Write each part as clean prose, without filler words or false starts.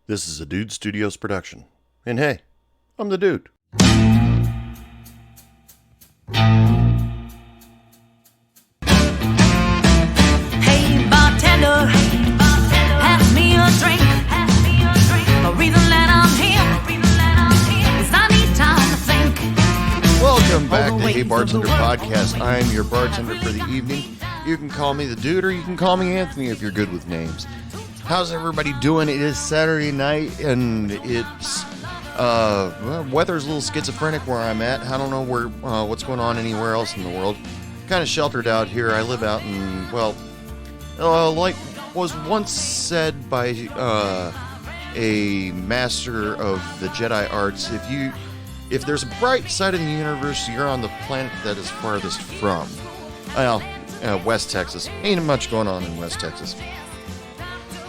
This is a Dude Studios production. And hey, I'm the dude. Hey bartender, pass me a drink. A reason that I'm here is I need time to think. Welcome back to Hey Bartender Podcast. I'm your bartender for the evening. You can call me the dude or you can call me Anthony if you're good with names. How's everybody doing? It is Saturday night and it's weather's a little schizophrenic where I'm at. I don't know what's going on anywhere else in the world. Kind of sheltered out here. I live out in, like was once said by a master of the Jedi arts, if there's a bright side of the universe, you're on the planet that is farthest from. West Texas. Ain't much going on in West Texas.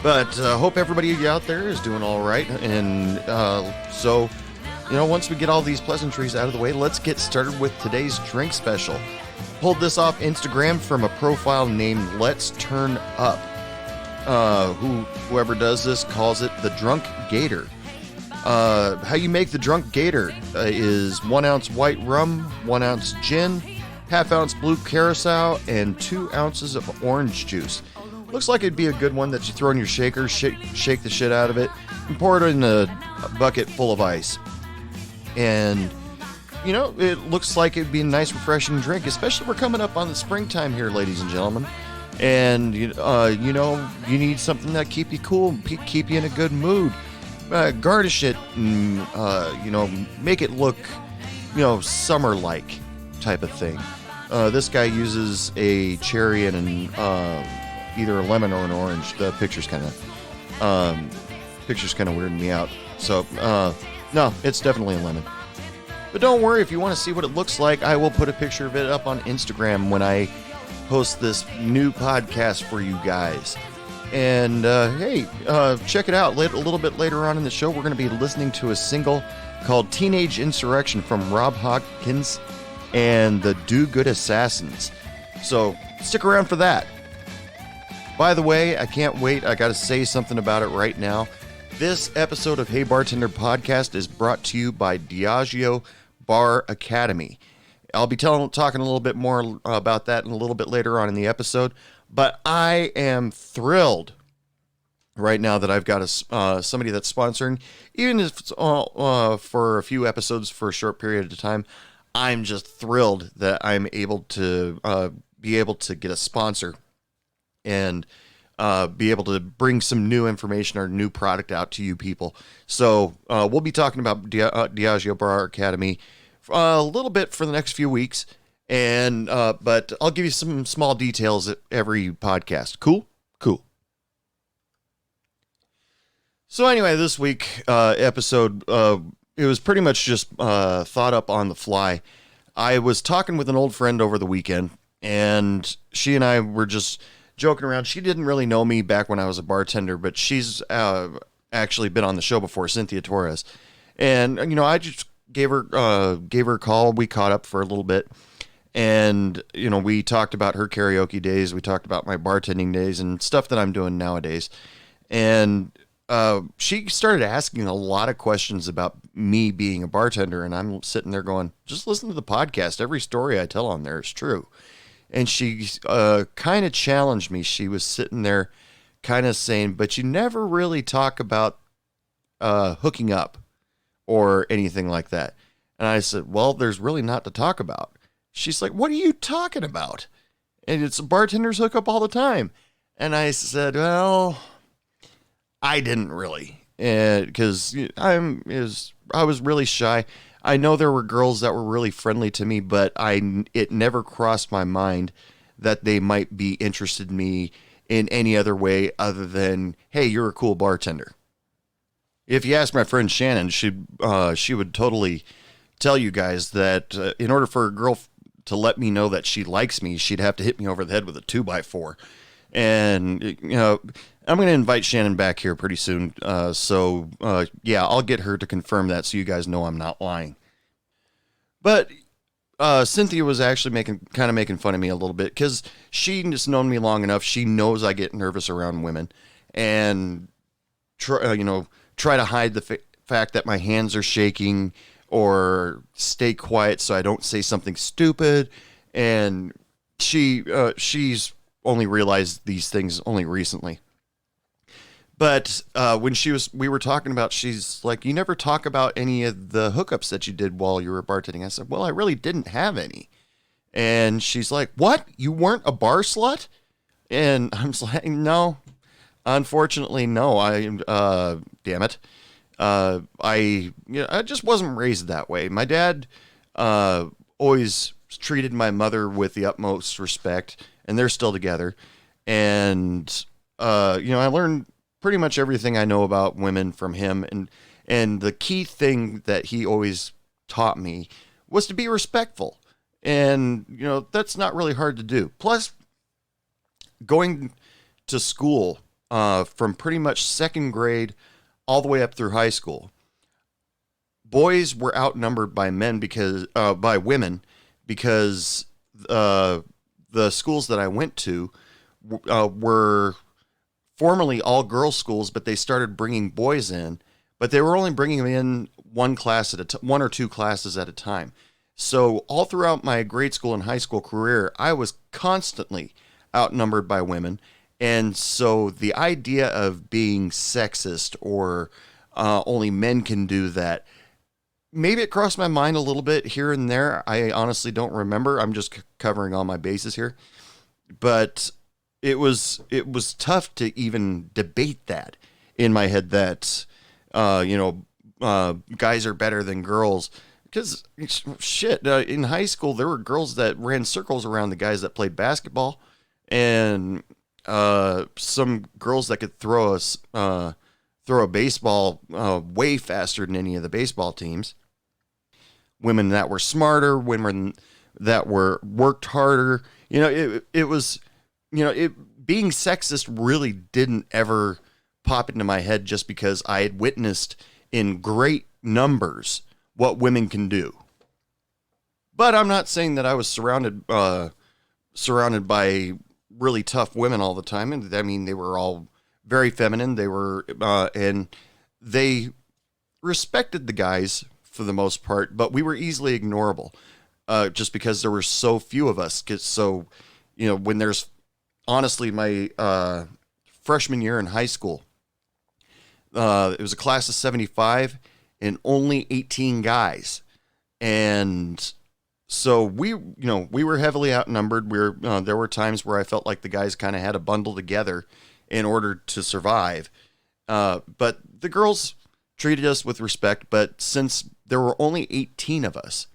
But hope everybody out there is doing all right. And so, once we get all these pleasantries out of the way, let's get started with today's drink special. Pulled this off Instagram from a profile named Let's Turn Up. Whoever does this calls it the Drunk Gator. How you make the Drunk Gator is 1 ounce white rum, 1 ounce gin, half ounce blue curacao, and 2 ounces of orange juice. Looks like it'd be a good one that you throw in your shaker, shake the shit out of it, and pour it in a bucket full of ice. And, it looks like it'd be a nice, refreshing drink, especially we're coming up on the springtime here, ladies and gentlemen. And, you need something that keep you cool, keep you in a good mood. Garnish it and, make it look, summer-like type of thing. This guy uses a cherry and either a lemon or an orange. The picture's kind of weirding me out. So, no, it's definitely a lemon. But don't worry, if you want to see what it looks like, I will put a picture of it up on Instagram when I post this new podcast for you guys. And, hey, check it out. A little bit later on in the show, we're going to be listening to a single called Teenage Insurrection from Rod Hawkins and the Do Good Assassins. So, stick around for that. By the way, I can't wait. I got to say something about it right now. This episode of Hey Bartender Podcast is brought to you by Diageo Bar Academy. I'll be talking a little bit more about that in a little bit later on in the episode. But I am thrilled right now that I've got somebody that's sponsoring, even if it's for a few episodes for a short period of time. I'm just thrilled that I'm able to be able to get a sponsor and be able to bring some new information or new product out to you people. So we'll be talking about Diageo Bar Academy a little bit for the next few weeks, and but I'll give you some small details at every podcast. Cool? So anyway, this week episode, it was pretty much just thought up on the fly. I was talking with an old friend over the weekend, and she and I were just joking around. She didn't really know me back when I was a bartender, but she's actually been on the show before, Cynthia Torres. And, I just gave her a call. We caught up for a little bit. And, we talked about her karaoke days. We talked about my bartending days and stuff that I'm doing nowadays. And she started asking a lot of questions about me being a bartender. And I'm sitting there going, just listen to the podcast. Every story I tell on there is true. And she kind of challenged me. She was sitting there kind of saying, but you never really talk about hooking up or anything like that. And I said, well, there's really not to talk about. She's like, what are you talking about? And it's bartenders hook up all the time. And I said, well, I didn't really. Because I was really shy. I know there were girls that were really friendly to me, but it never crossed my mind that they might be interested in me in any other way other than, hey, you're a cool bartender. If you ask my friend Shannon, she would totally tell you guys that in order for a girl to let me know that she likes me, she'd have to hit me over the head with a 2x4. And, I'm going to invite Shannon back here pretty soon. So I'll get her to confirm that so you guys know I'm not lying. But Cynthia was actually making fun of me a little bit because she's known me long enough. She knows I get nervous around women. And try to hide the fact that my hands are shaking or stay quiet so I don't say something stupid. And she's only realized these things only recently. But when we were talking about, she's like, you never talk about any of the hookups that you did while you were bartending. I said, well, I really didn't have any. And she's like, what? You weren't a bar slut? And I'm like, no, unfortunately, no. Damn it. I just wasn't raised that way. My dad always treated my mother with the utmost respect, and they're still together. And I learned pretty much everything I know about women from him, and the key thing that he always taught me was to be respectful. And that's not really hard to do. Plus, going to school from pretty much second grade all the way up through high school, boys were outnumbered by women because the schools that I went to were formerly all girls schools, but they started bringing boys in, but they were only bringing them in one or two classes at a time. So all throughout my grade school and high school career, I was constantly outnumbered by women. And so the idea of being sexist or only men can do that, maybe it crossed my mind a little bit here and there. I honestly don't remember. I'm just covering all my bases here. But it was tough to even debate that in my head that, guys are better than girls. Because, in high school, there were girls that ran circles around the guys that played basketball. And some girls that could throw a baseball way faster than any of the baseball teams. Women that were smarter, women that worked harder. It was being sexist really didn't ever pop into my head just because I had witnessed in great numbers what women can do. But I'm not saying that I was surrounded by really tough women all the time. And I mean, they were all very feminine. They were, and they respected the guys for the most part, but we were easily ignorable, just because there were so few of us. So, when there's honestly my, freshman year in high school, it was a class of 75 and only 18 guys. And so we were heavily outnumbered. There were times where I felt like the guys kind of had to bundle together in order to survive. But the girls treated us with respect. But since there were only 18 of us,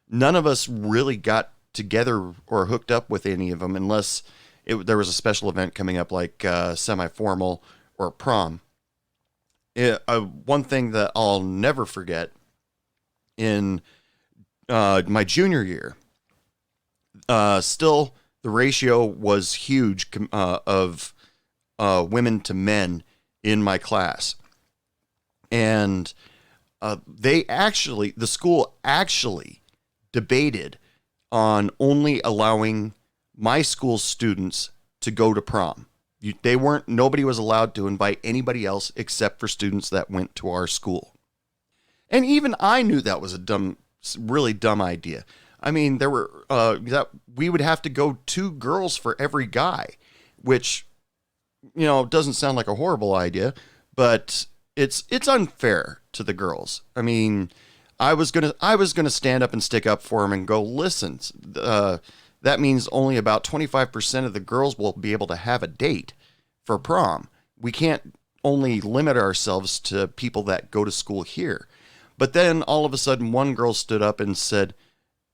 none of us really got together or hooked up with any of them unless there was a special event coming up like semi-formal or prom. One thing that I'll never forget in my junior year, still the ratio was huge of women to men in my class. And the school actually debated on only allowing my school's students to go to prom. Nobody was allowed to invite anybody else except for students that went to our school. And even I knew that was a really dumb idea. I mean, there were, that we would have to go 2 girls for every guy, which, doesn't sound like a horrible idea, but it's unfair to the girls. I mean, I was gonna stand up and stick up for them and go, listen, that means only about 25% of the girls will be able to have a date for prom. We can't only limit ourselves to people that go to school here. But then all of a sudden, one girl stood up and said,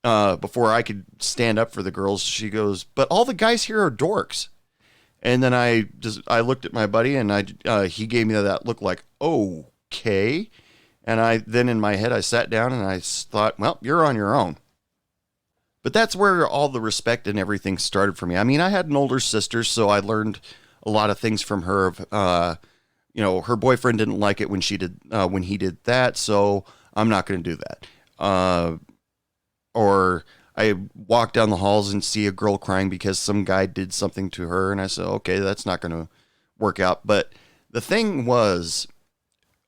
before I could stand up for the girls, she goes, but all the guys here are dorks. And then I looked at my buddy and he gave me that look like, okay. And then in my head, I sat down and I thought, well, you're on your own. But that's where all the respect and everything started for me. I mean, I had an older sister, so I learned a lot of things from her. Her boyfriend didn't like it when he did that, so I'm not going to do that. Or I walk down the halls and see a girl crying because some guy did something to her, and I said, okay, that's not going to work out. But The thing was,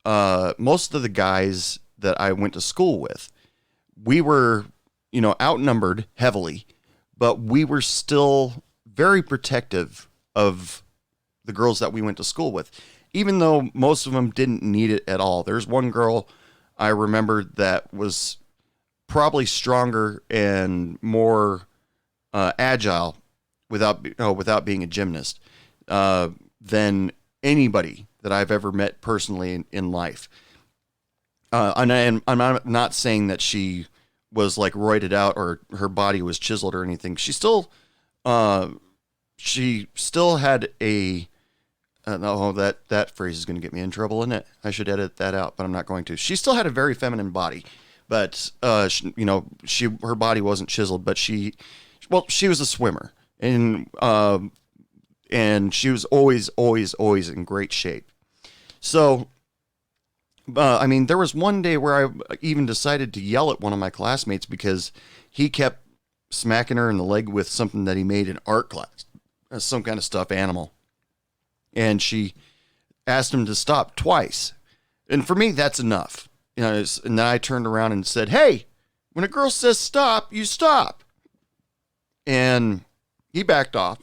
most of the guys that I went to school with, we were, outnumbered heavily, but we were still very protective of the girls that we went to school with, even though most of them didn't need it at all. There's one girl I remember that was probably stronger and more agile without being a gymnast than anybody that I've ever met personally in life. And I'm not saying that she was like roided out or her body was chiseled or anything. She still had a that phrase is going to get me in trouble, isn't it? I should edit that out, but I'm not going to. She still had a very feminine body, but her body wasn't chiseled, but she was a swimmer, and she was always in great shape. So, there was one day where I even decided to yell at one of my classmates because he kept smacking her in the leg with something that he made in art class, some kind of stuffed animal. And she asked him to stop twice. And for me, that's enough. And then I turned around and said, "Hey, when a girl says stop, you stop." And he backed off.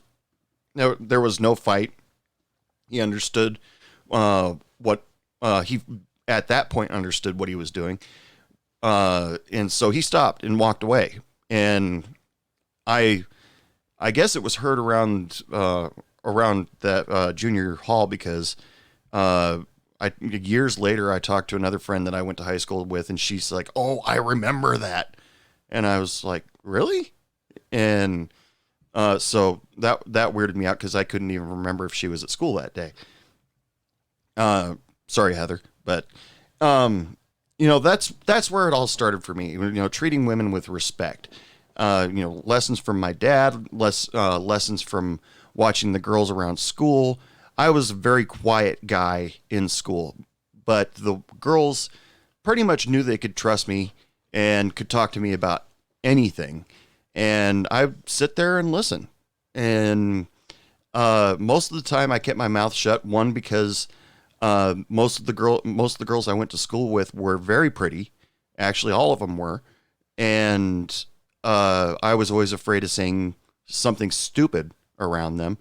There was no fight. He understood he at that point understood what he was doing. And so he stopped and walked away. And I guess it was heard around that junior hall because years later I talked to another friend that I went to high school with, and she's like, "Oh, I remember that." And I was like, "Really?" And so that weirded me out because I couldn't even remember if she was at school that day. Sorry, Heather, but that's where it all started for me. Treating women with respect. Lessons from my dad, lessons from watching the girls around school. I was a very quiet guy in school, but the girls pretty much knew they could trust me and could talk to me about anything. And I sit there and listen. And most of the time I kept my mouth shut. One, because most of the girls I went to school with were very pretty. Actually, all of them were. And I was always afraid of saying something stupid around them.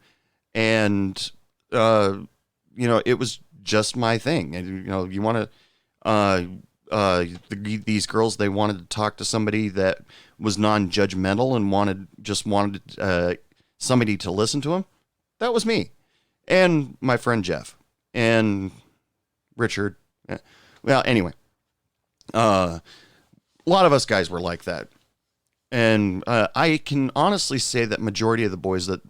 And, it was just my thing. And, you want to, these girls, they wanted to talk to somebody that was non-judgmental and wanted somebody to listen to them. That was me. And my friend Jeff and Richard. Well, anyway, a lot of us guys were like that. And I can honestly say that majority of the boys that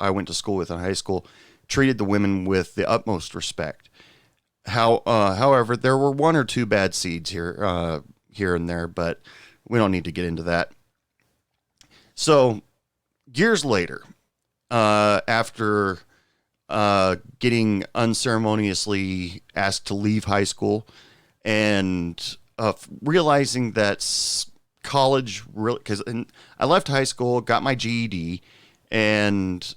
I went to school with in high school treated the women with the utmost respect. However, there were one or two bad seeds here and there, but we don't need to get into that. So, years later, after getting unceremoniously asked to leave high school and realizing that college really, because I left high school, got my GED, and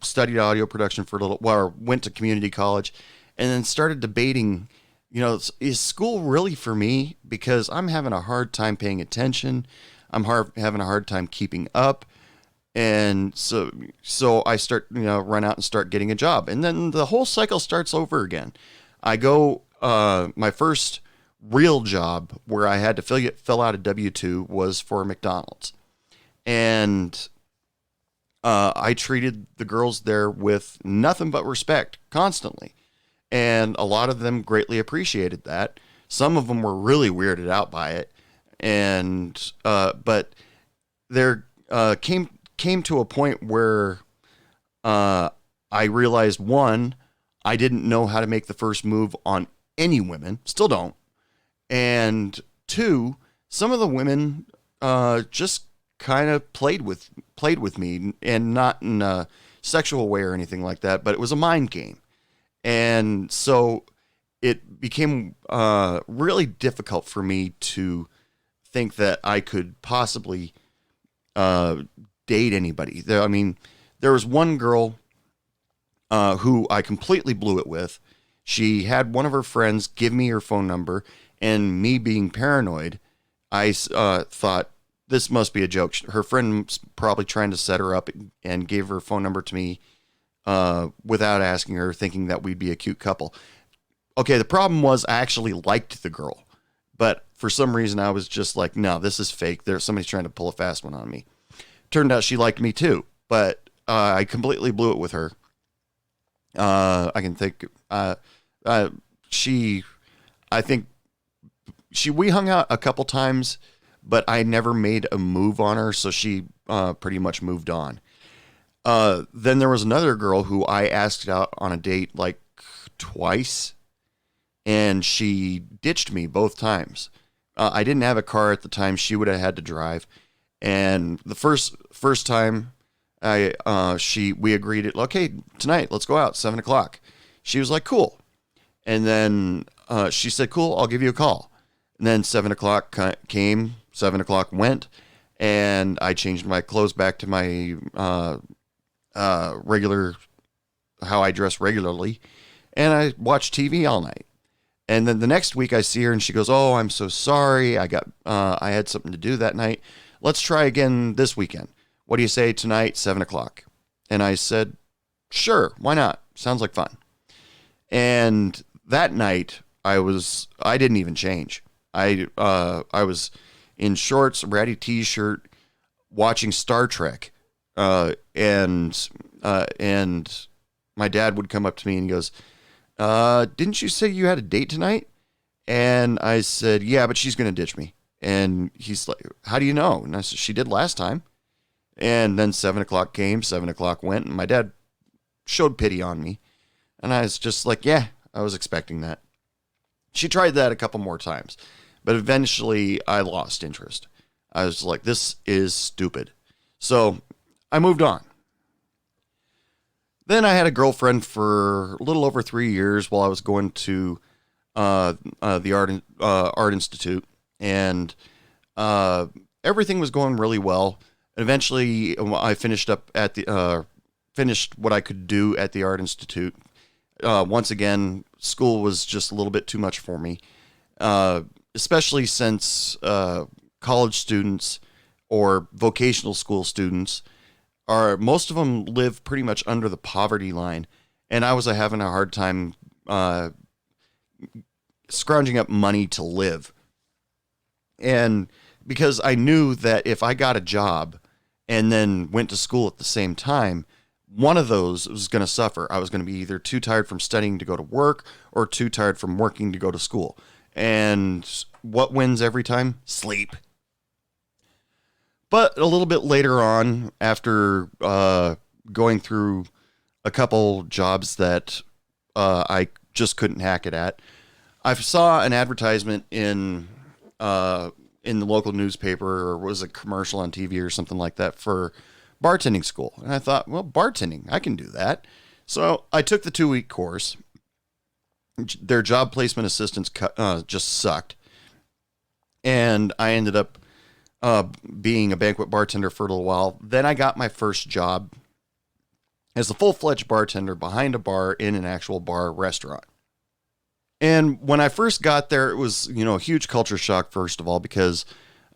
studied audio production for a little while, went to community college, and then started debating, is school really for me? Because I'm having a hard time paying attention. I'm having a hard time keeping up. And so I start, run out and start getting a job. And then the whole cycle starts over again. I go, my first real job where I had to fill out a W-2 was for McDonald's. And I treated the girls there with nothing but respect constantly. And a lot of them greatly appreciated that. Some of them were really weirded out by it. And, but there came to a point where I realized, one, I didn't know how to make the first move on any women, still don't. And two, some of the women just kind of played with me, and not in a sexual way or anything like that, but it was a mind game. And so it became really difficult for me to think that I could possibly date anybody. There was one girl who I completely blew it with. She had one of her friends give me her phone number, and me being paranoid, I thought this must be a joke. Her friend's probably trying to set her up and gave her phone number to me without asking her, thinking that we'd be a cute couple. Okay, the problem was I actually liked the girl, but for some reason I was just like, no, this is fake. There's somebody's trying to pull a fast one on me. Turned out she liked me too, but I completely blew it with her. I can think, we hung out a couple times, but I never made a move on her. So she, pretty much moved on. Then there was another girl who I asked out on a date like twice, and she ditched me both times. I didn't have a car at the time. She would have had to drive. And the first time we agreed it, okay, tonight, let's go out, 7:00. She was like, cool. And then, she said, cool, I'll give you a call. And then 7:00 came, 7:00 went, and I changed my clothes back to my, regular, how I dress regularly. And I watched TV all night. And then the next week I see her and she goes, oh, I'm so sorry. I had something to do that night. Let's try again this weekend. What do you say tonight, 7:00? And I said, sure, why not? Sounds like fun. And that night I didn't even change. I was in shorts, a ratty t-shirt, watching Star Trek. And my dad would come up to me and he goes, didn't you say you had a date tonight? And I said, yeah, but she's going to ditch me. And he's like, how do you know? And I said, she did last time. And then 7:00 came, 7:00 went, and my dad showed pity on me. And I was just like, yeah, I was expecting that. She tried that a couple more times, but eventually I lost interest. I was like, this is stupid. So I moved on. Then I had a girlfriend for a little over 3 years while I was going to the art institute, and everything was going really well. Eventually, I finished up at finished what I could do at the art institute. Once again, school was just a little bit too much for me, especially since college students or vocational school students most of them live pretty much under the poverty line. And I was having a hard time scrounging up money to live. And because I knew that if I got a job and then went to school at the same time, one of those was going to suffer. I was going to be either too tired from studying to go to work or too tired from working to go to school. And what wins every time? Sleep. But a little bit later on, after going through a couple jobs that I just couldn't hack it at, I saw an advertisement in the local newspaper, or was a commercial on TV or something like that, for bartending school. And I thought, well, bartending, I can do that. So I took the 2-week course. Their job placement assistants just sucked. And I ended up being a banquet bartender for a little while. Then I got my first job as a full-fledged bartender behind a bar in an actual bar restaurant. And when I first got there, it was, a huge culture shock, first of all, because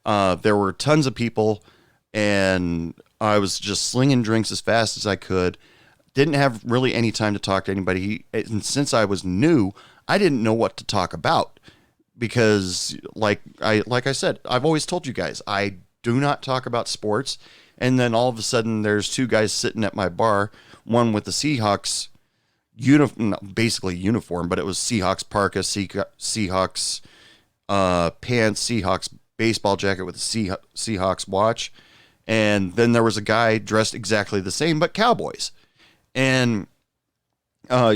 there were tons of people and I was just slinging drinks as fast as I could. Didn't have really any time to talk to anybody. And since I was new, I didn't know what to talk about. Because like I said, I've always told you guys, I do not talk about sports. And then all of a sudden there's two guys sitting at my bar, one with the Seahawks basically uniform, but it was Seahawks parka, Seahawks pants, Seahawks baseball jacket with a Seahawks watch. And then there was a guy dressed exactly the same, but Cowboys. And, I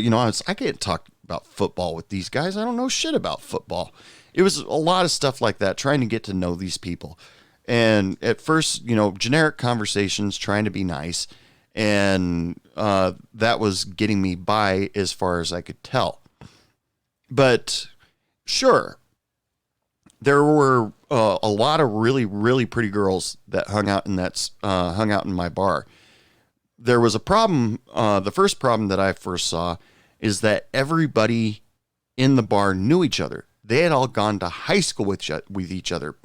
can't talk about football with these guys. I don't know shit about football. It was a lot of stuff like that, trying to get to know these people. And at first, generic conversations, trying to be nice. And that was getting me by as far as I could tell. But sure, there were a lot of really, really pretty girls that hung out in my bar. there was a problem. The first problem that I first saw is that everybody in the bar knew each other. They had all gone to high school with each other,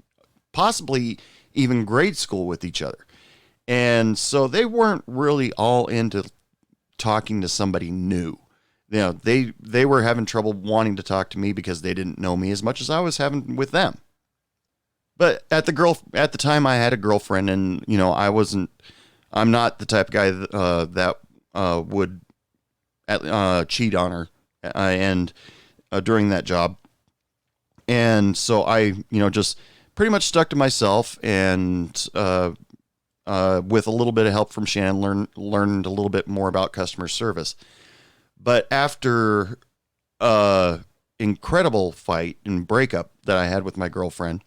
possibly even grade school with each other. And so they weren't really all into talking to somebody new. You know, they were having trouble wanting to talk to me because they didn't know me as much as I was having with them. But at the time I had a girlfriend, and you know, I'm not the type of guy that would cheat on her and during that job. And so I, you know, just pretty much stuck to myself, and with a little bit of help from Shannon, learned a little bit more about customer service. But after incredible fight and breakup that I had with my girlfriend,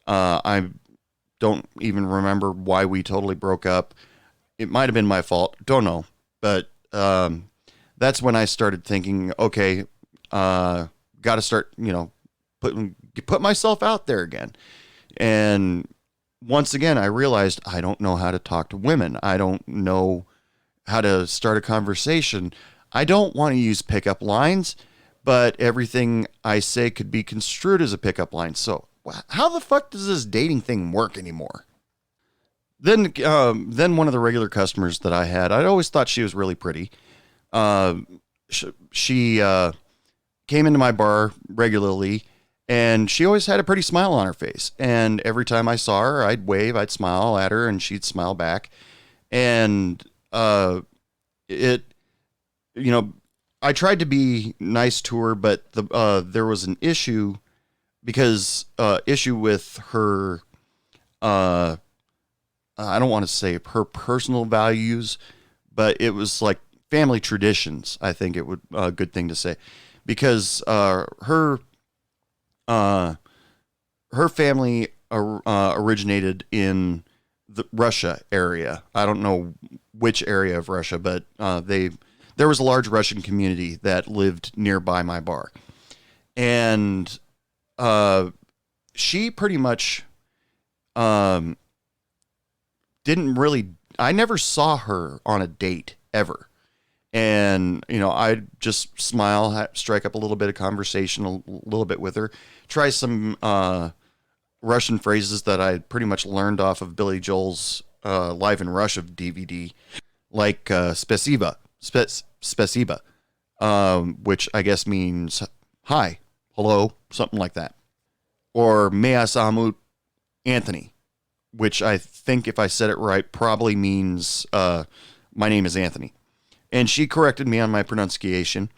I don't even remember why we totally broke up. It might have been my fault. Don't know. But that's when I started thinking, okay, got to start, you know, put myself out there again. And once again, I realized I don't know how to talk to women. I don't know how to start a conversation. I don't want to use pickup lines, but everything I say could be construed as a pickup line. So how the fuck does this dating thing work anymore? Then one of the regular customers that I had, I'd always thought she was really pretty. She came into my bar regularly, and she always had a pretty smile on her face. And every time I saw her, I'd wave, I'd smile at her, and she'd smile back. And you know, I tried to be nice to her, but there was an issue with her. I don't want to say her personal values, but it was like family traditions. I think it would a good thing to say, because her family originated in the Russia area. I don't know which area of Russia, but there was a large Russian community that lived nearby my bar. And she pretty much didn't really, I never saw her on a date ever. And, you know, I'd just smile, strike up a little bit of conversation, a little bit with her, try some Russian phrases that I pretty much learned off of Billy Joel's Live in Russia DVD, like spasiba, spasiba, which I guess means hi, hello, something like that. Or Mea Samut Anthony, which I think, if I said it right, probably means my name is Anthony. And she corrected me on my pronunciation,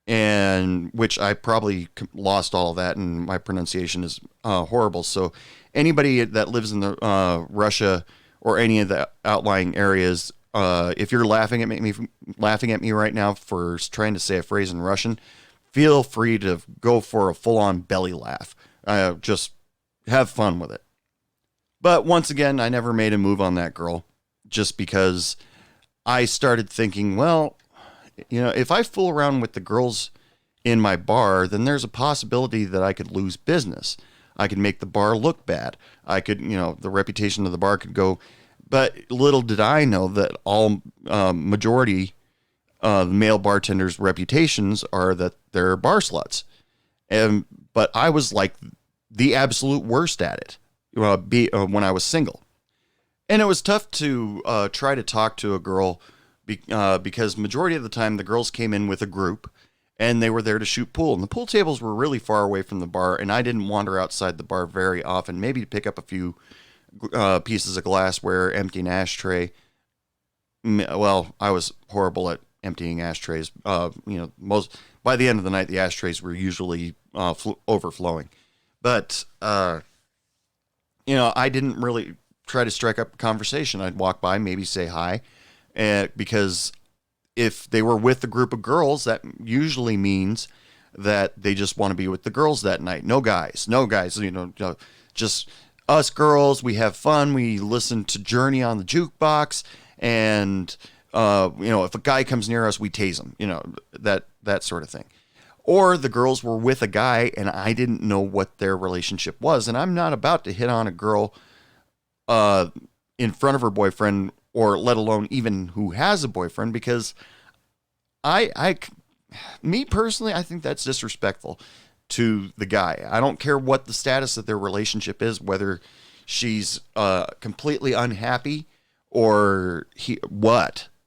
and which I probably lost all of that, and my pronunciation is horrible. So anybody that lives in the Russia or any of the outlying areas, if you're laughing at me right now for trying to say a phrase in Russian, feel free to go for a full-on belly laugh. Just have fun with it. But once again, I never made a move on that girl, just because I started thinking, well, you know, if I fool around with the girls in my bar, then there's a possibility that I could lose business. I could make the bar look bad. I could, you know, the reputation of the bar could go. But little did I know that all majority male bartenders' reputations are that they're bar sluts. But I was like the absolute worst at it when I was single. And it was tough to try to talk to a girl because majority of the time the girls came in with a group and they were there to shoot pool. And the pool tables were really far away from the bar, and I didn't wander outside the bar very often, maybe to pick up a few pieces of glassware, empty an ashtray. Well, I was horrible at emptying ashtrays. By the end of the night, the ashtrays were usually overflowing. But, I didn't really try to strike up a conversation. I'd walk by, maybe say hi, because if they were with a group of girls, that usually means that they just want to be with the girls that night. No guys, just us girls. We have fun. We listen to Journey on the jukebox, and if a guy comes near us, we tase him. That sort of thing. Or the girls were with a guy, and I didn't know what their relationship was, and I'm not about to hit on a girl in front of her boyfriend or let alone even who has a boyfriend, because me personally, I think that's disrespectful to the guy. I don't care what the status of their relationship is, whether she's completely unhappy or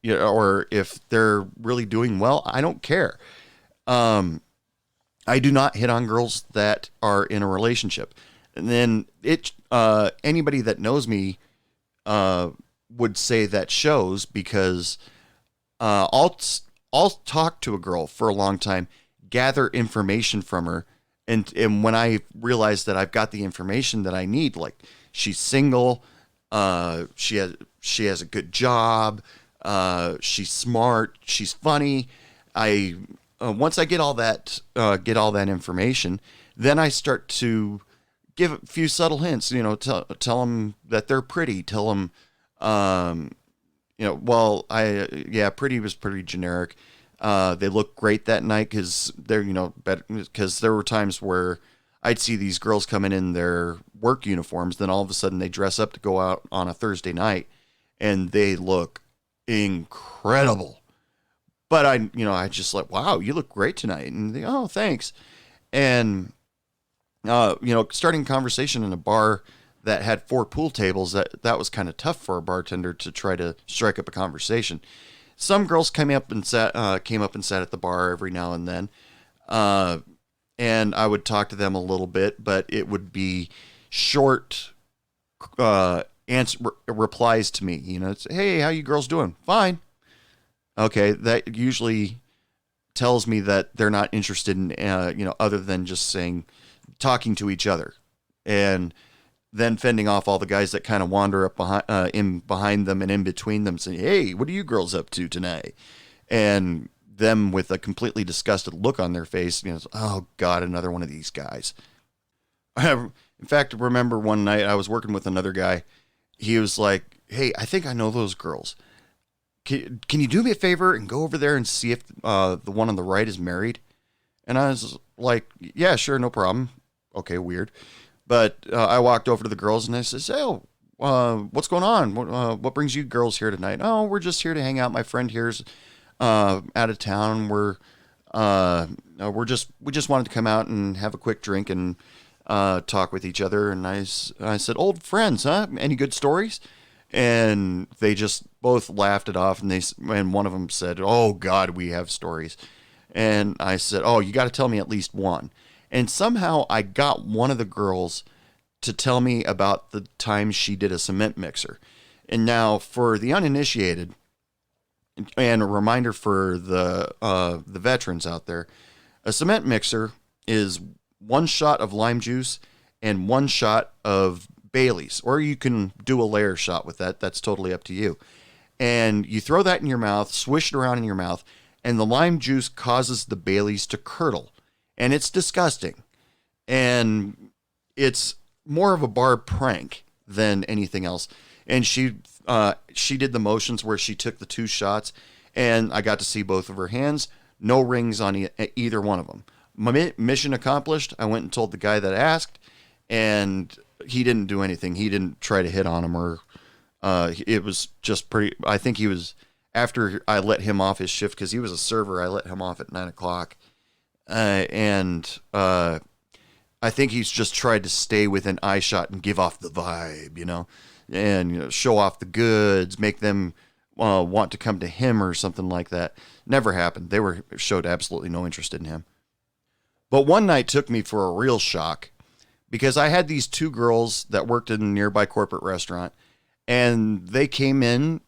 or if they're really doing well. I don't care. I do not hit on girls that are in a relationship. And then anybody that knows me would say that shows, because I'll talk to a girl for a long time, gather information from her, and when I realize that I've got the information that I need, like she's single, she has a good job, she's smart, she's funny. Once I get all that information, then I start to give a few subtle hints. Tell them that they're pretty. Tell them, pretty was pretty generic. They look great that night because they're better. Because there were times where I'd see these girls coming in their work uniforms, then all of a sudden they dress up to go out on a Thursday night, and they look incredible. But I just like, wow, you look great tonight. And they, oh, thanks. And, starting a conversation in a bar that had 4 pool tables, that was kind of tough for a bartender to try to strike up a conversation. Some girls came up and sat at the bar every now and then. And I would talk to them a little bit, but it would be short, replies to me. It's, hey, how you girls doing? Fine. Okay, that usually tells me that they're not interested in, other than just talking to each other, and then fending off all the guys that kind of wander up behind them and in between them, saying, "Hey, what are you girls up to tonight?" And them with a completely disgusted look on their face, oh God, another one of these guys. In fact, I remember one night I was working with another guy. He was like, "Hey, I think I know those girls. Can you do me a favor and go over there and see if the one on the right is married?" And I was like, "Yeah, sure, no problem." Okay, weird. But I walked over to the girls and I said, "Oh, what's going on? What brings you girls here tonight?" "Oh, we're just here to hang out. My friend here's out of town. We just wanted to come out and have a quick drink and talk with each other." And I said, "Old friends, huh? Any good stories?" And they just both laughed it off, and one of them said, "Oh God, we have stories." And I said, "Oh, you got to tell me at least one." And somehow I got one of the girls to tell me about the time she did a cement mixer. And now, for the uninitiated, and a reminder for the veterans out there, a cement mixer is 1 shot of lime juice and 1 shot of Bailey's, or you can do a layer shot with that. That's totally up to you. And you throw that in your mouth, swish it around in your mouth, and the lime juice causes the Bailey's to curdle. And it's disgusting. And it's more of a bar prank than anything else. And she did the motions where she took the 2 shots, and I got to see both of her hands. No rings on either one of them. My mission accomplished. I went and told the guy that asked, and he didn't do anything. He didn't try to hit on him, or it was just pretty. I think he was, after I let him off his shift, because he was a server, I let him off at 9:00. And I think he's just tried to stay within eye shot and give off the vibe, and show off the goods, make them want to come to him or something like that. Never happened. They showed absolutely no interest in him. But one night took me for a real shock, because I had these 2 girls that worked in a nearby corporate restaurant, and they came in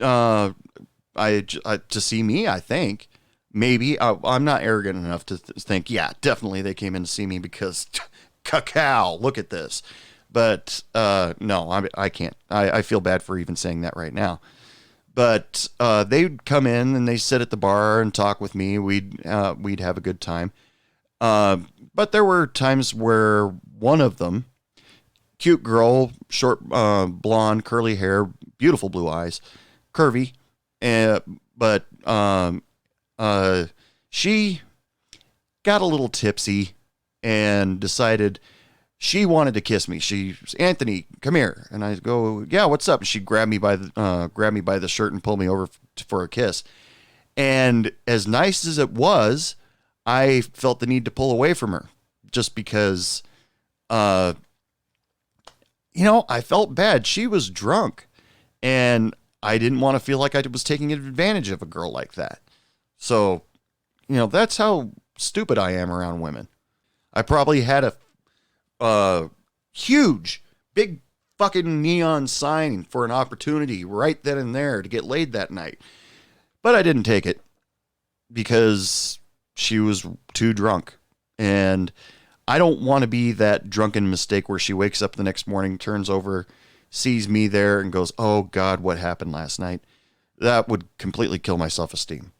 to see me, I think. Maybe. I'm not arrogant enough to think, yeah, definitely they came in to see me because cacao, look at this. But no, I can't. I feel bad for even saying that right now. But they'd come in and they sit at the bar and talk with me. We'd have a good time. But there were times where one of them, cute girl, short, blonde, curly hair, beautiful blue eyes, curvy, but she got a little tipsy and decided She wanted to kiss me. She's, Anthony, come here. And I go, yeah, what's up? And she grabbed me by the shirt and pulled me over for a kiss. And as nice as it was, I felt the need to pull away from her just because, I felt bad. She was drunk and I didn't want to feel like I was taking advantage of a girl like that. So, that's how stupid I am around women. I probably had a huge, big fucking neon sign for an opportunity right then and there to get laid that night. But I didn't take it because she was too drunk. And I don't want to be that drunken mistake where she wakes up the next morning, turns over, sees me there and goes, oh God, what happened last night? That would completely kill my self-esteem.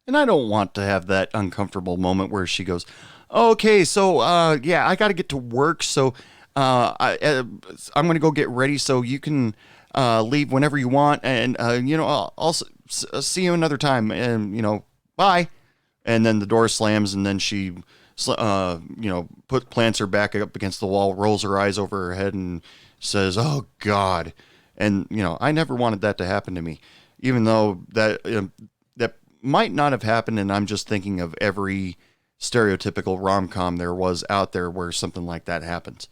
And I don't want to have that uncomfortable moment where she goes, okay, so, yeah, I got to get to work, so I'm going to go get ready so you can leave whenever you want, and, I'll see you another time, and, bye. And then the door slams, and then she, plants her back up against the wall, rolls her eyes over her head, and says, oh, God. And, I never wanted that to happen to me, even though that might not have happened, and I'm just thinking of every stereotypical rom-com there was out there where something like that happens.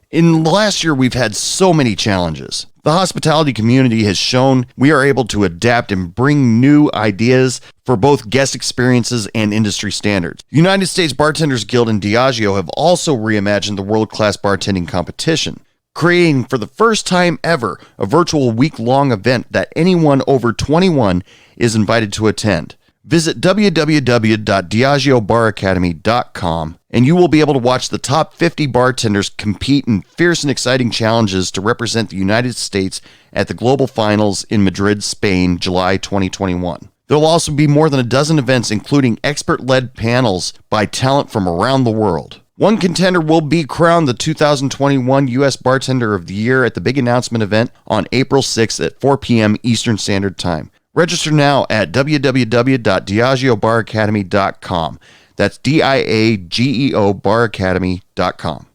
In the last year, we've had so many challenges. The hospitality community has shown we are able to adapt and bring new ideas for both guest experiences and industry standards. United States Bartenders Guild and Diageo have also reimagined the world-class bartending competition, creating for the first time ever a virtual week-long event that anyone over 21 is invited to attend. Visit www.diageobaracademy.com and you will be able to watch the top 50 bartenders compete in fierce and exciting challenges to represent the United States at the Global Finals in Madrid, Spain, July 2021. There will also be more than a dozen events, including expert-led panels by talent from around the world. One contender will be crowned the 2021 U.S. Bartender of the Year at the big announcement event on April 6th at 4 p.m. Eastern Standard Time. Register now at www.diageobaracademy.com. That's DIAGEO baracademy.com.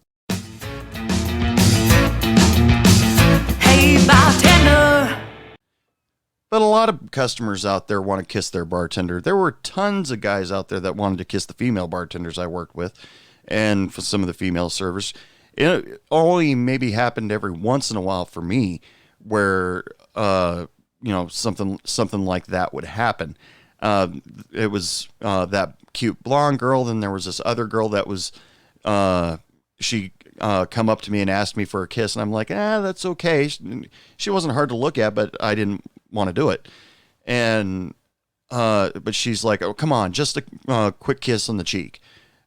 Hey, bartender. But a lot of customers out there want to kiss their bartender. There were tons of guys out there that wanted to kiss the female bartenders I worked with, and for some of the female servers. It only maybe happened every once in a while for me where, something like that would happen. It was that cute blonde girl. Then there was this other girl that was, she come up to me and asked me for a kiss. And I'm like, that's okay. She wasn't hard to look at, but I didn't want to do it. And, but she's like, oh, come on, just a quick kiss on the cheek.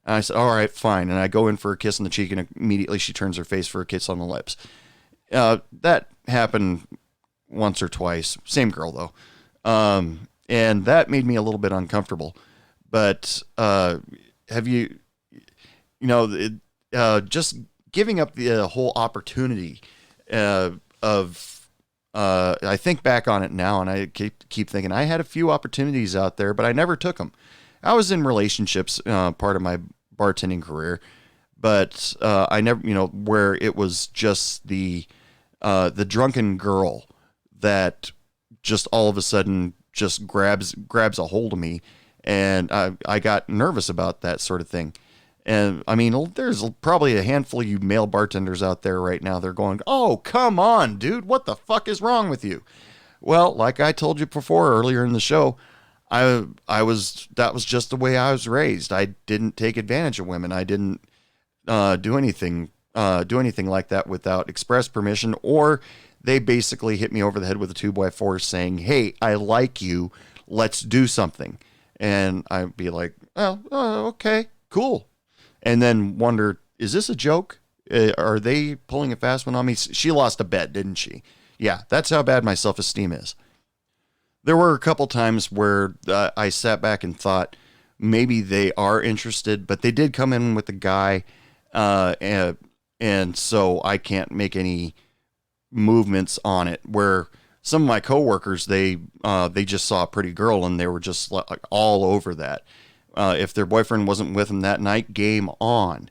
And I said, all right, fine. And I go in for a kiss on the cheek, and immediately she turns her face for a kiss on the lips. That happened once or twice. Same girl, though. And that made me a little bit uncomfortable. But have you, just giving up the whole opportunity of, I think back on it now, and I keep thinking I had a few opportunities out there, but I never took them. I was in relationships, part of my bartending career, but I never, where it was just the drunken girl that just all of a sudden just grabs a hold of me, and I got nervous about that sort of thing. And I mean, there's probably a handful of you male bartenders out there right now. They're going, "Oh, come on, dude, what the fuck is wrong with you?" Well, like I told you before earlier in the show, that was just the way I was raised. I didn't take advantage of women. I didn't do anything like that without express permission, or they basically hit me over the head with a 2x4 saying, "Hey, I like you. Let's do something." And I'd be like, "Oh, okay, cool." And then wonder, is this a joke? Are they pulling a fast one on me? She lost a bet, didn't she? Yeah, that's how bad my self-esteem is. There were a couple times where I sat back and thought maybe they are interested, but they did come in with a guy, and so I can't make any movements on it. Where some of my coworkers, they just saw a pretty girl and they were just like all over that. If their boyfriend wasn't with them that night, game on.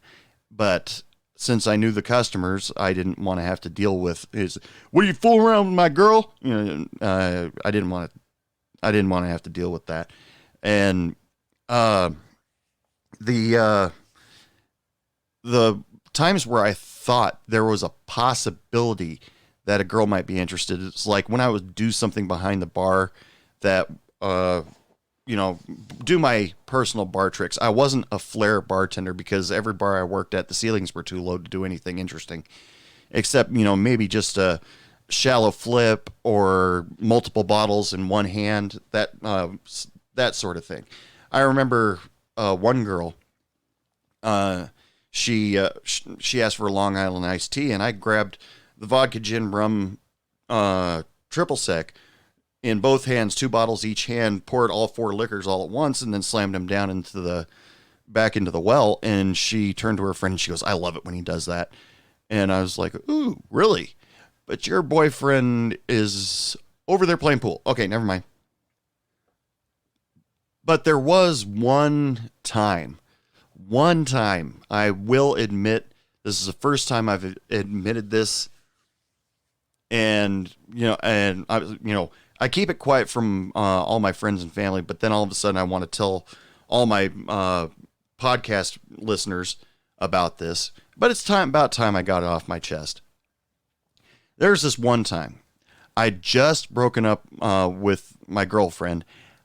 But since I knew the customers, I didn't want to have to deal with his, "What are you fooling around with my girl?" I didn't want to have to deal with that. And the times where I thought there was a possibility that a girl might be interested, it's like when I would do something behind the bar that do my personal bar tricks. I wasn't a flair bartender because every bar I worked at, the ceilings were too low to do anything interesting, except, maybe just a shallow flip or multiple bottles in one hand, that sort of thing. I remember one girl, she asked for a Long Island iced tea, and I grabbed the vodka gin rum triple sec in both hands, 2 bottles each hand, poured all 4 liquors all at once, and then slammed them down back into the well. And she turned to her friend and she goes, "I love it when he does that." And I was like, "Ooh, really? But your boyfriend is over there playing pool." Okay, never mind. But there was one time, I will admit, this is the first time I've admitted this. And, I keep it quiet from all my friends and family, but then all of a sudden I want to tell all my podcast listeners about this. But it's about time I got it off my chest. There's this one time I'd just broken up with my girlfriend.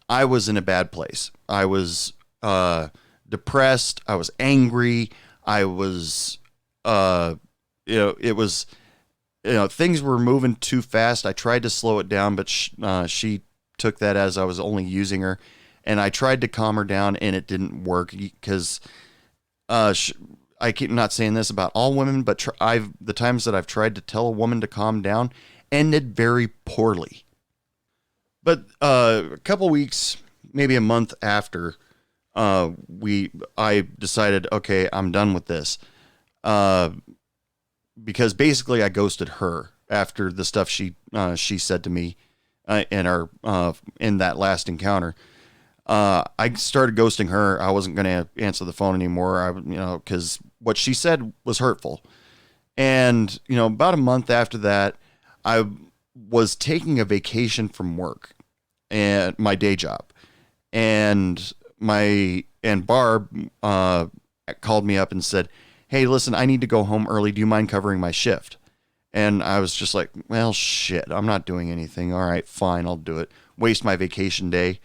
I was in a bad place. I was depressed. I was angry. I was, it was, things were moving too fast. I tried to slow it down, but she took that as I was only using her. And I tried to calm her down, and it didn't work because I keep not saying this about all women, but the times that I've tried to tell a woman to calm down ended very poorly. But a couple weeks, maybe a month after, I decided, okay, I'm done with this. Because basically I ghosted her after the stuff she said to me in that last encounter. I started ghosting her. I wasn't going to answer the phone anymore. Because what she said was hurtful. And about a month after that, I was taking a vacation from work and my day job, and Barb called me up and said, "Hey, listen, I need to go home early. Do you mind covering my shift?" And I was just like, well, shit, I'm not doing anything. All right, fine, I'll do it. Waste my vacation day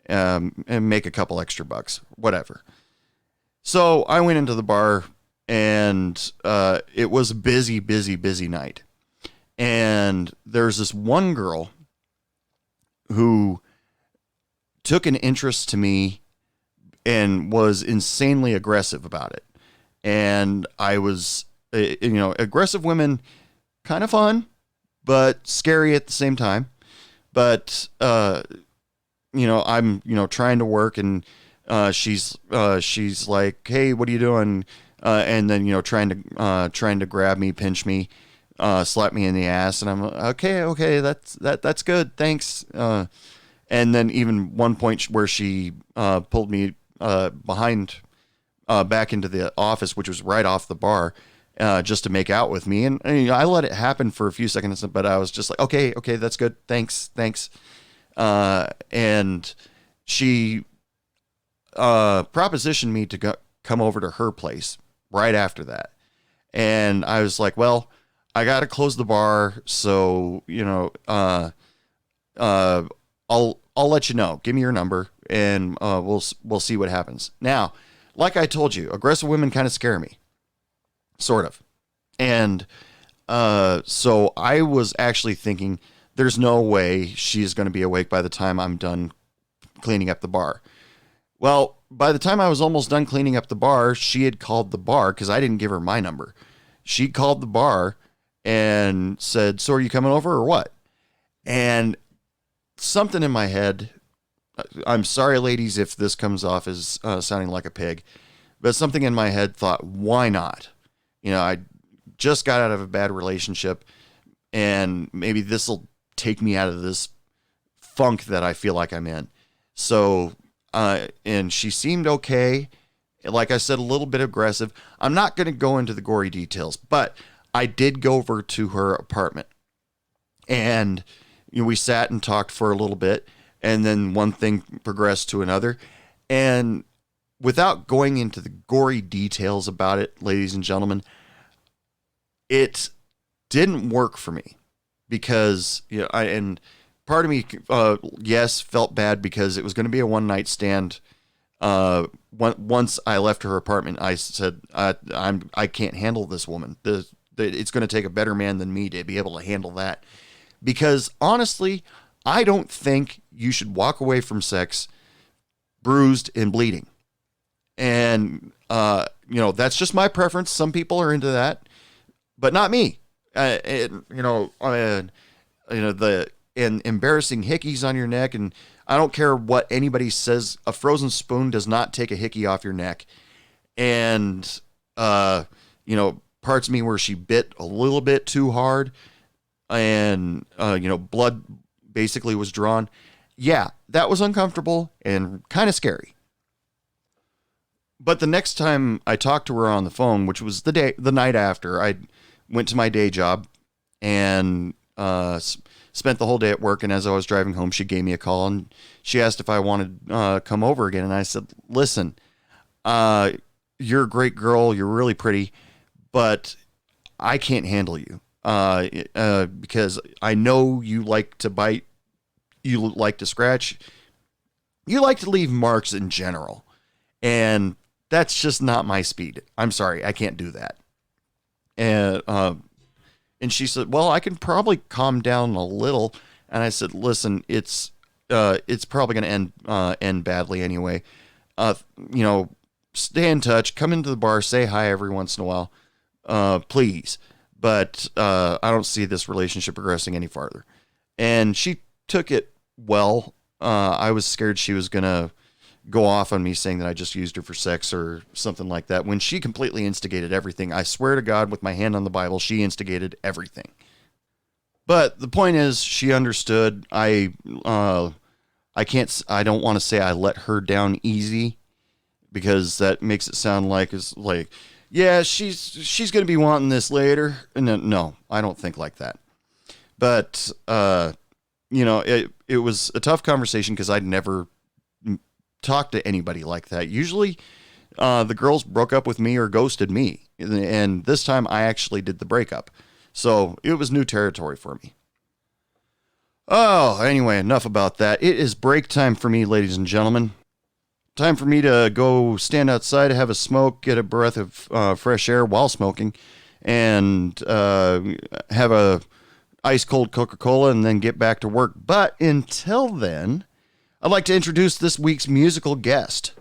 and make a couple extra bucks, whatever. So I went into the bar, and it was a busy, busy, busy night. And there's this one girl who took an interest to me and was insanely aggressive about it. And I was, aggressive women, kind of fun, but scary at the same time. But, I'm, trying to work, and she's like, "Hey, what are you doing?" And then, trying to grab me, pinch me, slap me in the ass. And I'm okay, that's good. Thanks. And then even one point where she pulled me behind back into the office, which was right off the bar, just to make out with me. And I let it happen for a few seconds, but I was just like, okay, that's good. Thanks. And she propositioned me to come over to her place right after that. And I was like, well, I got to close the bar. So, I'll let you know. Give me your number, and we'll see what happens. Now, like I told you, aggressive women kind of scare me, sort of. And so I was actually thinking, there's no way she's going to be awake by the time I'm done cleaning up the bar. Well, by the time I was almost done cleaning up the bar, she had called the bar, because I didn't give her my number. She called the bar and said, "So are you coming over or what?" And something in my head, I'm sorry, ladies, if this comes off as sounding like a pig, but something in my head thought, why not? I just got out of a bad relationship, and maybe this will take me out of this funk that I feel like I'm in. So and she seemed okay. Like I said, a little bit aggressive. I'm not going to go into the gory details, but I did go over to her apartment, and we sat and talked for a little bit, and then one thing progressed to another. And without going into the gory details about it, ladies and gentlemen, it didn't work for me because, and part of me, yes, felt bad because it was going to be a one-night stand. Once I left her apartment, I said, I can't handle this woman. It's going to take a better man than me to be able to handle that. Because honestly, I don't think you should walk away from sex bruised and bleeding. And, that's just my preference. Some people are into that, but not me. The embarrassing hickeys on your neck, and I don't care what anybody says, a frozen spoon does not take a hickey off your neck. And, parts of me where she bit a little bit too hard and, blood basically was drawn. Yeah, that was uncomfortable and kind of scary. But the next time I talked to her on the phone, which was the night after, I went to my day job and, spent the whole day at work, and as I was driving home, she gave me a call, and she asked if I wanted to come over again, and I said, listen, you're a great girl, you're really pretty, but I can't handle you, because I know you like to bite, you like to scratch, you like to leave marks in general, and that's just not my speed. I'm sorry, I can't do that. And she said, well, I can probably calm down a little. And I said, listen, it's probably going to end badly anyway. Stay in touch, come into the bar, say hi every once in a while, please. But I don't see this relationship progressing any farther. And she took it well. I was scared she was going to go off on me saying that I just used her for sex or something like that, when she completely instigated everything. I swear to God, with my hand on the Bible, she instigated everything. But the point is, she understood. I don't want to say I let her down easy, because that makes it sound like yeah, she's going to be wanting this later. And no, I don't think like that. But, it was a tough conversation because I'd never talk to anybody like that. Usually the girls broke up with me or ghosted me, and this time I actually did the breakup, so it was new territory for me. Anyway, enough about that. It is break time for me, ladies and gentlemen. Time for me to go stand outside, have a smoke, get a breath of fresh air while smoking, and have a ice cold Coca-Cola, and then get back to work. But until then, I'd like to introduce this week's musical guest.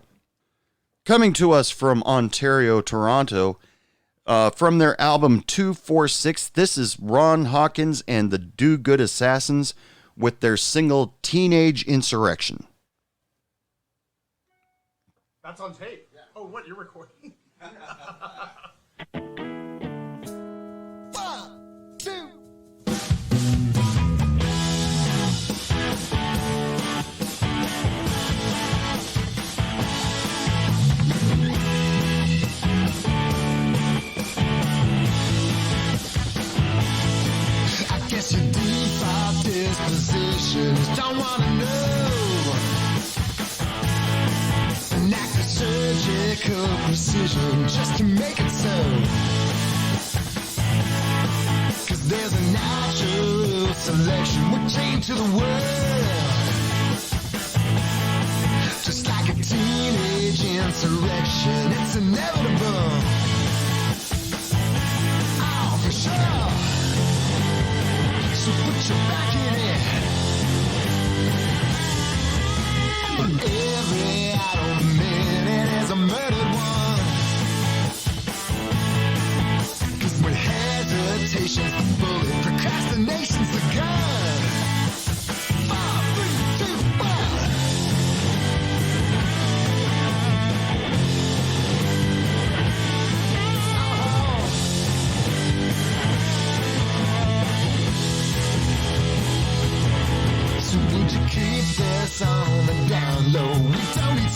Coming to us from Ontario, Toronto, from their album 246, this is Rod Hawkins and the Do Good Assassins with their single Teenage Insurrection. That's on tape. Yeah. Oh, what? You're recording? 1, 2. Your default dispositions don't want to know. An act of surgical precision just to make it so. 'Cause there's a natural selection we're chained to the world. Just like a teenage insurrection, it's inevitable. Oh, for sure. So put your back in it. Every idle minute is a murdered one. 'Cause when hesitation's the bullet, procrastination's the gun. 5, 3, 2, 1. So would you keep this on the down low? We don't need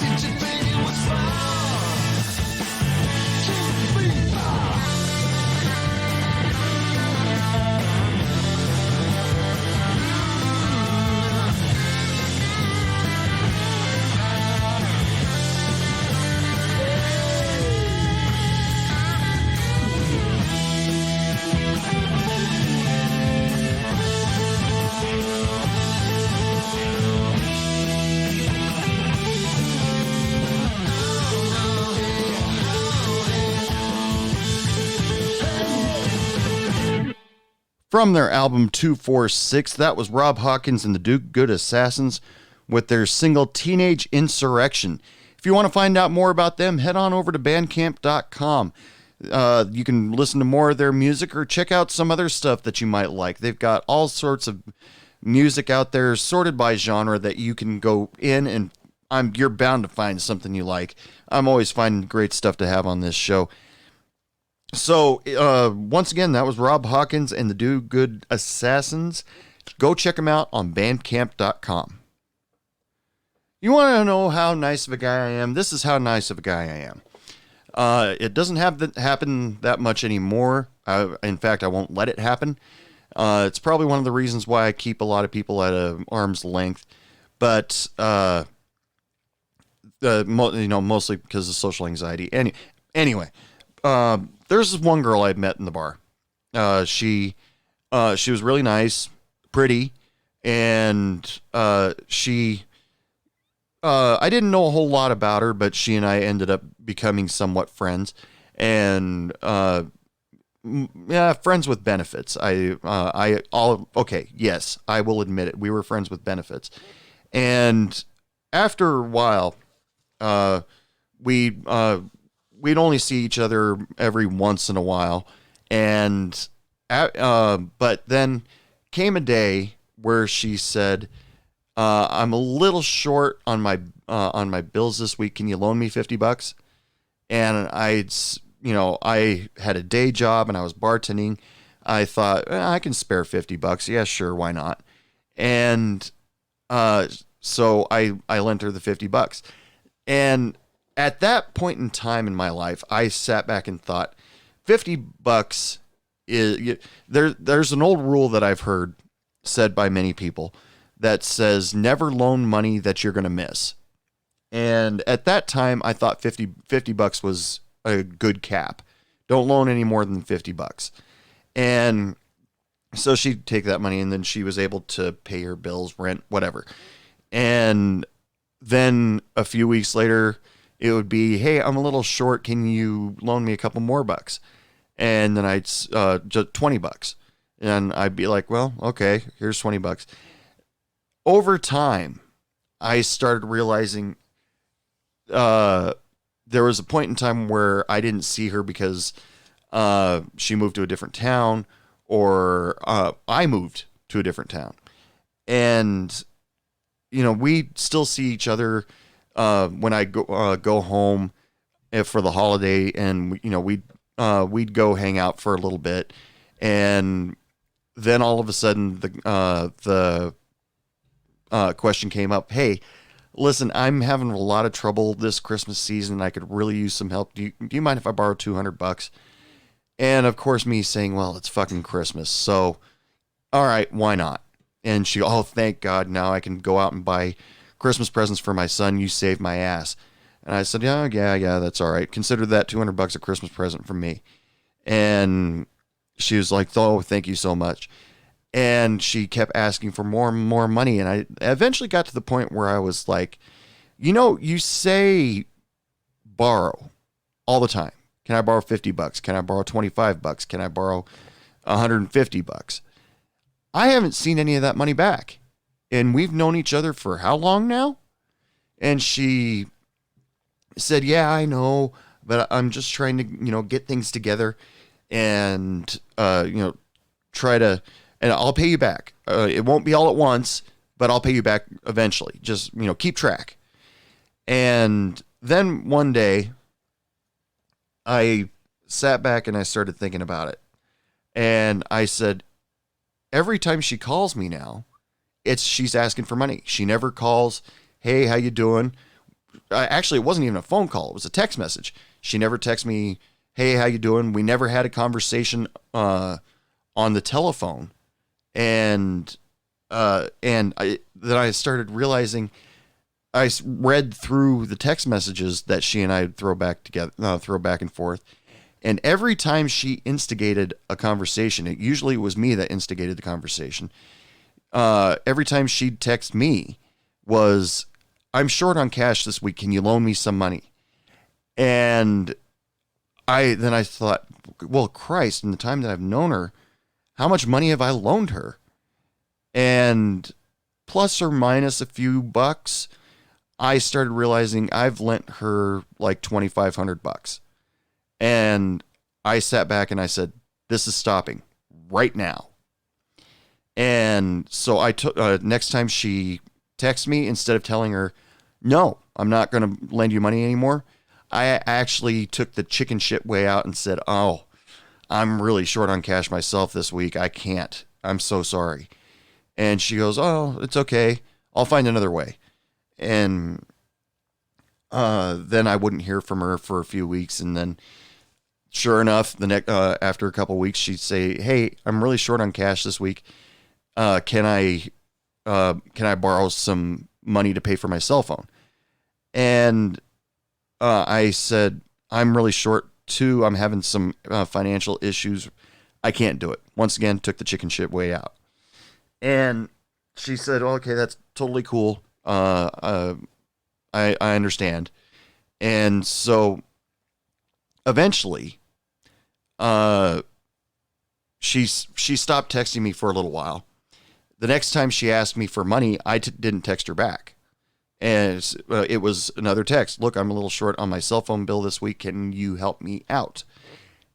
Did you think it was fun? Keep me far. From their album 246, that was Rod Hawkins and the Duke Good Assassins with their single Teenage Insurrection. If you want to find out more about them, head on over to bandcamp.com. You can listen to more of their music or check out some other stuff that you might like. They've got all sorts of music out there sorted by genre that you can go in and you're bound to find something you like. I'm always finding great stuff to have on this show. So, once again, that was Rod Hawkins and the Do Good Assassins. Go check them out on bandcamp.com. You want to know how nice of a guy I am? This is how nice of a guy I am. It doesn't happen that much anymore. In fact, I won't let it happen. It's probably one of the reasons why I keep a lot of people at arm's length. But, mostly because of social anxiety. Anyway, there's this one girl I met in the bar. She was really nice, pretty, and I didn't know a whole lot about her, but she and I ended up becoming somewhat friends, and friends with benefits. Yes, I will admit it. We were friends with benefits, and after a while, we'd only see each other every once in a while, but then came a day where she said, "I'm a little short on my bills this week. Can you loan me $50?" And I had a day job and I was bartending. I thought, I can spare $50. Yeah, sure, why not? And so I lent her the $50, and at that point in time in my life, I sat back and thought, $50 is there's an old rule that I've heard said by many people that says never loan money that you're going to miss. And at that time, I thought $50 was a good cap. Don't loan any more than $50. And so she'd take that money, and then she was able to pay her bills, rent, whatever. And then a few weeks later, it would be, hey, I'm a little short. Can you loan me a couple more bucks? And then I'd just $20. And I'd be like, well, okay, here's $20. Over time, I started realizing there was a point in time where I didn't see her because she moved to a different town, or I moved to a different town. And, we still see each other when I go home for the holiday, and we'd go hang out for a little bit, and then all of a sudden the question came up, hey, listen, I'm having a lot of trouble this Christmas season. I could really use some help. Do you mind if I borrow $200? And of course, me saying, well, it's fucking Christmas, so all right, why not? And she, oh, thank God, now I can go out and buy Christmas presents for my son. You saved my ass. And I said, yeah, that's all right. Consider that $200 a Christmas present from me. And she was like, oh, thank you so much. And she kept asking for more and more money. And I eventually got to the point where I was like, you say borrow all the time. Can I borrow $50? Can I borrow $25? Can I borrow $150? I haven't seen any of that money back. And we've known each other for how long now? And she said, yeah, I know, but I'm just trying to, get things together and, try to, and I'll pay you back. It won't be all at once, but I'll pay you back eventually. Just, keep track. And then one day I sat back and I started thinking about it. And I said, every time she calls me now, she's asking for money. She never calls, hey, how you doing? actually, it wasn't even a phone call. It was a text message. She never texted me, hey, how you doing? We never had a conversation on the telephone. And then I started realizing, I read through the text messages that she and I throw back and forth. And every time she instigated a conversation, it usually was me that instigated the conversation. Every time she'd text me was, I'm short on cash this week. Can you loan me some money? And I thought, well, Christ, in the time that I've known her, how much money have I loaned her? And plus or minus a few bucks, I started realizing I've lent her like $2,500. And I sat back and I said, this is stopping right now. And so I took, next time she texts me, instead of telling her, no, I'm not going to lend you money anymore, I actually took the chicken shit way out and said, oh, I'm really short on cash myself this week. I can't. I'm so sorry. And she goes, oh, it's okay. I'll find another way. And then I wouldn't hear from her for a few weeks. And then sure enough, after a couple of weeks, she'd say, hey, I'm really short on cash this week. Can I borrow some money to pay for my cell phone? And I said, I'm really short too. I'm having some financial issues. I can't do it. Once again, took the chicken shit way out. And she said, oh, okay, that's totally cool. I understand. And so eventually, she stopped texting me for a little while. The next time she asked me for money, I didn't text her back. And it was another text. Look, I'm a little short on my cell phone bill this week. Can you help me out?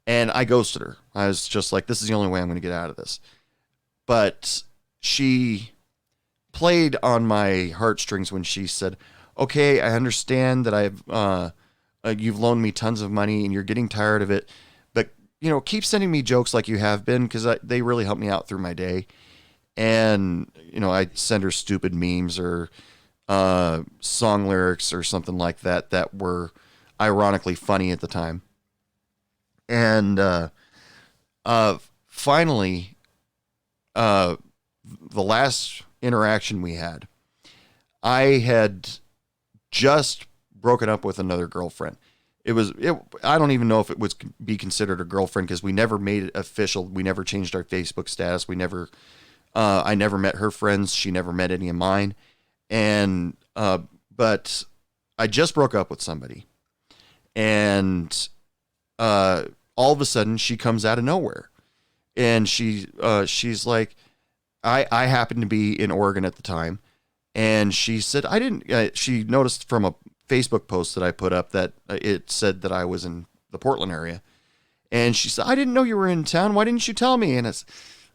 And I ghosted her. I was just like, this is the only way I'm going to get out of this. But she played on my heartstrings when she said, okay, I understand that you've loaned me tons of money and you're getting tired of it, but keep sending me jokes like you have been, because they really help me out through my day. And I send her stupid memes or song lyrics or something like that were ironically funny at the time. And finally, the last interaction we had, I had just broken up with another girlfriend. I don't even know if it would be considered a girlfriend, because we never made it official. We never changed our Facebook status. I never met her friends. She never met any of mine. And, but I just broke up with somebody, and, all of a sudden she comes out of nowhere, and she's like, I happened to be in Oregon at the time. And she said, she noticed from a Facebook post that I put up that it said that I was in the Portland area. And she said, I didn't know you were in town. Why didn't you tell me? And it's,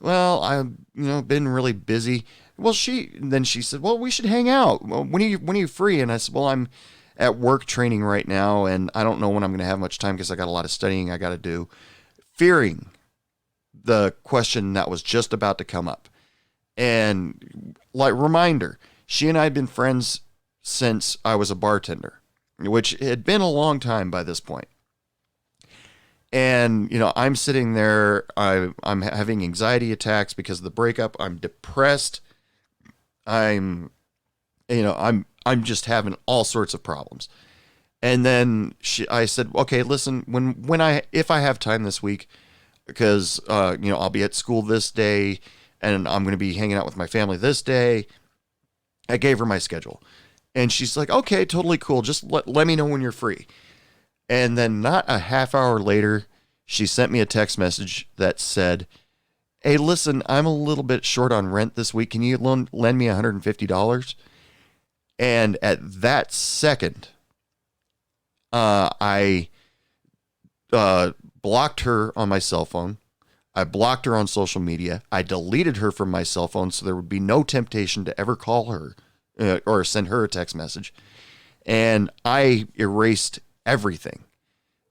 well, I've, been really busy. Well, then she said, well, we should hang out. Well, when are you free? And I said, well, I'm at work training right now, and I don't know when I'm going to have much time because I got a lot of studying I got to do, fearing the question that was just about to come up. And like reminder, she and I had been friends since I was a bartender, which had been a long time by this point. And, I'm sitting there, I'm having anxiety attacks because of the breakup. I'm depressed. I'm just having all sorts of problems. And then I said, okay, listen, if I have time this week, because, I'll be at school this day and I'm going to be hanging out with my family this day. I gave her my schedule, and she's like, okay, totally cool. Just let me know when you're free. And then not a half hour later, she sent me a text message that said, hey, listen, I'm a little bit short on rent this week. Can you lend me $150? And at that second, I blocked her on my cell phone. I blocked her on social media. I deleted her from my cell phone so there would be no temptation to ever call her or send her a text message. And I erased everything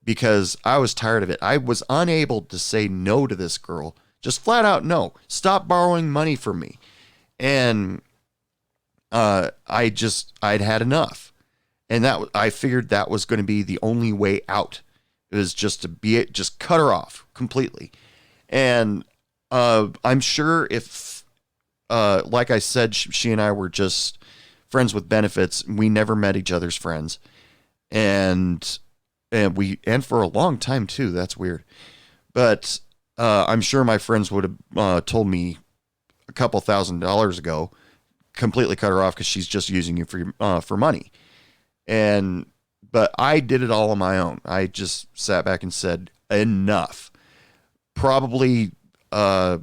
because I was tired of it. I was unable to say no to this girl. Just flat out no. Stop borrowing money from me. And I'd had enough. And I figured that was going to be the only way out. It was just just cut her off completely. And I'm sure if, like I said, she and I were just friends with benefits. We never met each other's friends. And for a long time too. That's weird. But I'm sure my friends would have told me a couple $1,000s ago, completely cut her off because she's just using you for money. But I did it all on my own. I just sat back and said, enough. Probably the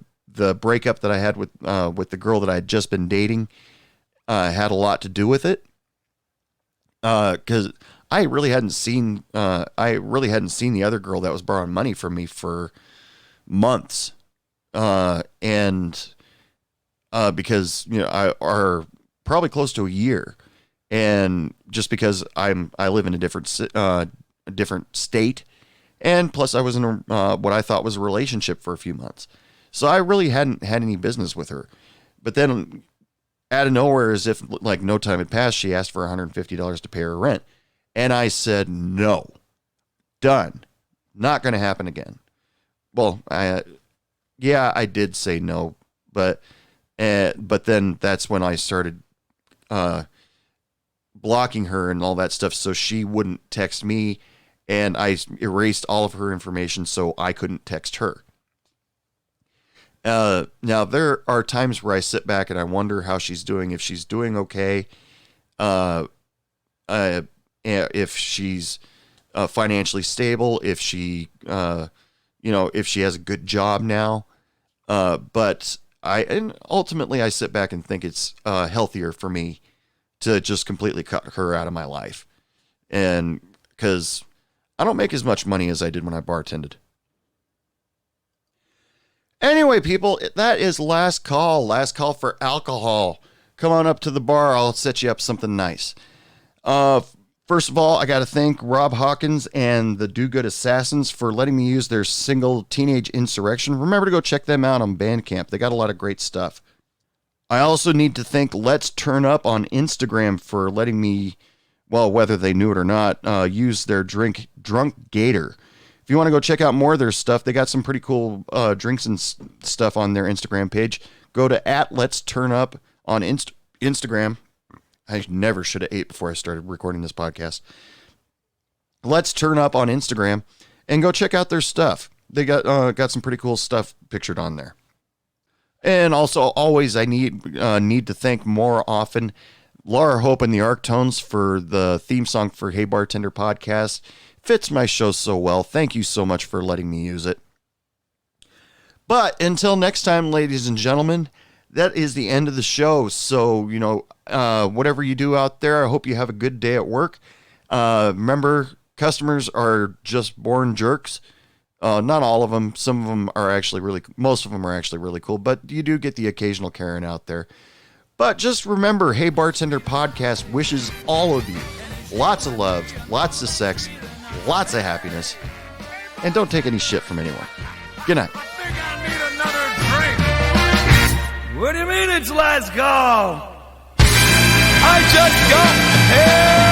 breakup that I had with the girl that I had just been dating had a lot to do with it. Because I really hadn't seen the other girl that was borrowing money from me for months. Because are probably close to a year. And just because I live in a different state, and plus I was in what I thought was a relationship for a few months, so I really hadn't had any business with her. But then, out of nowhere, as if like no time had passed, she asked for $150 to pay her rent, and I said no, done, not going to happen again. Well, I did say no, but then that's when I started blocking her and all that stuff so she wouldn't text me, and I erased all of her information so I couldn't text her. Now there are times where I sit back and I wonder how she's doing, if she's doing okay, if she's financially stable, if she if she has a good job now, but ultimately I sit back and think it's healthier for me to just completely cut her out of my life. And because I don't make as much money as I did when I bartended. Anyway, people, that is last call for alcohol. Come on up to the bar. I'll set you up something nice. First of all, I got to thank Rod Hawkins and the Do Good Assassins for letting me use their single Teenage Insurrection. Remember to go check them out on Bandcamp. They got a lot of great stuff. I also need to thank Let's Turn Up on Instagram for letting me, well, whether they knew it or not, use their drink Drunk Gator. If you want to go check out more of their stuff, they got some pretty cool drinks and stuff on their Instagram page. Go to @Let'sTurnUp on Instagram. I never should have ate before I started recording this podcast. Let's Turn Up on Instagram and go check out their stuff. They got some pretty cool stuff pictured on there. And also, always, I need to thank more often Laura Hope and the Arctones for the theme song for Hey Bartender podcast. Fits my show so well. Thank you so much for letting me use it. But until next time, ladies and gentlemen, that is the end of the show. So, whatever you do out there, I hope you have a good day at work. Remember, customers are just born jerks. Not all of them. Some of them are actually most of them are actually really cool, but you do get the occasional Karen out there. But just remember, Hey Bartender Podcast wishes all of you lots of love, lots of sex, lots of happiness, and don't take any shit from anyone. Good night. I think I need another drink. What do you mean it's last call? I just got here.